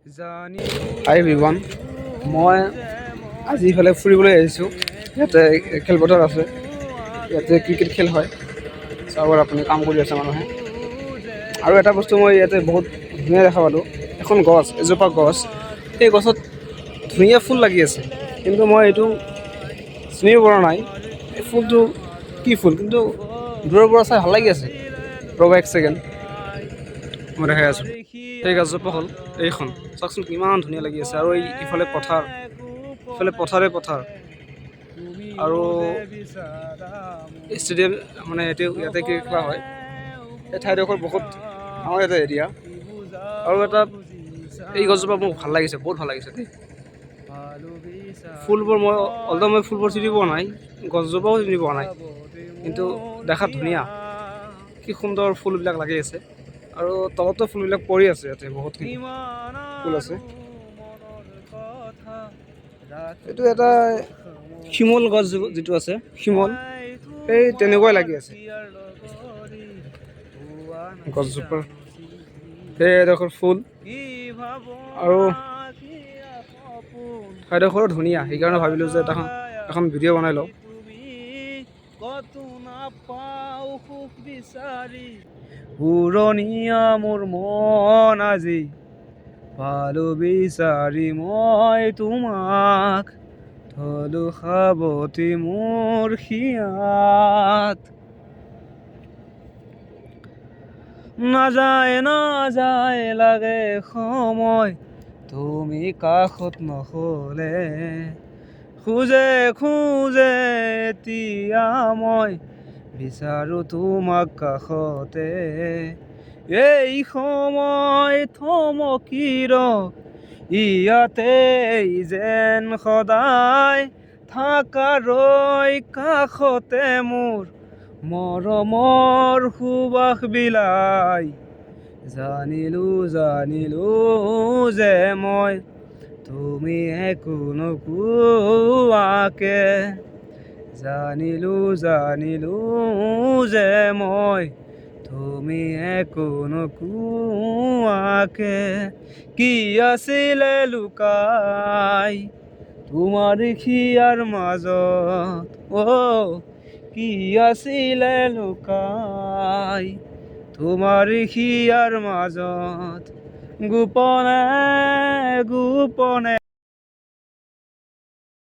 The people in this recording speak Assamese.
হাই এভৰিৱান, মই আজি ইফালে ফুৰিবলৈ আহিছোঁ। ইয়াতে খেলপথাৰ আছে, ইয়াতে ক্ৰিকেট খেল হয়। চাব আপুনি কাম কৰি আছে মানুহে। আৰু এটা বস্তু মই ইয়াতে বহুত ধুনীয়া দেখা পালোঁ, এখন গছ, এজোপা গছ। সেই গছত ধুনীয়া ফুল লাগি আছে, কিন্তু মই এইটো চিনিব পৰা নাই এই ফুলটো কি ফুল, কিন্তু দূৰৰ পৰা চাই ভাল লাগি আছে। ৰ'বা এক ছেকেণ্ড, মই দেখাই আছোঁ। সেই গছজোপা হ'ল এইখন, চাওকচোন কিমান ধুনীয়া লাগি আছে। আৰু এই ইফালে পথাৰ, ইফালে পথাৰে পথাৰ। আৰু ষ্টেডিয়াম মানে ইয়াতে কি খোৱা হয়, এই ঠাইডোখৰ বহুত ডাঙৰ এটা এৰিয়া। আৰু এটা এই গছজোপা মোক ভাল লাগিছে, বহুত ভাল লাগিছে দেই। ফুলবোৰ মই ফুলবোৰ চিনি পোৱা নাই, গছজোপাও চিনি পোৱা নাই, কিন্তু দেখাত ধুনীয়া, কি সুন্দৰ ফুলবিলাক লাগি আছে। আৰু তলতো ফুলবিলাক পৰি আছে, ইয়াতে বহুতখিনি ফুল আছে। এইটো এটা শিমল গছ যিটো আছে, শিমল, সেই তেনেকুৱাই লাগি আছে গছজোপাৰ। সেই এডোখৰ ফুল আৰু ঠাইডোখৰো ধুনীয়া, সেইকাৰণে ভাবিলোঁ যে এখন ভিডিঅ' বনাই লওঁ। পুৰণীয়া মোৰ মন আজি পালো বিচাৰি মই তোমাক, থলো সাৱটি মোৰ হিয়াত। নাযায় নাযায় লাগে সময় তুমি কাষত নহ'লে, খোজে খোজে এতিয়া মই বিচাৰো তোমাক কাষতে। এই সময় থমকি ইয়াতে যেন সদায় থাকাৰৈ কাষতে মোৰ মৰমৰ সুবাস বিলাই। জানিলো যে মই তুমি একো নোকোৱাকে, জানিলো যে মই তুমি একো নোকোৱাকে। কি আছিলে লুকাই তোমাৰ হিয়াৰ মাজত, কি আছিলে লুকাই তোমাৰ হিয়াৰ মাজত, গোপনে গোপনে।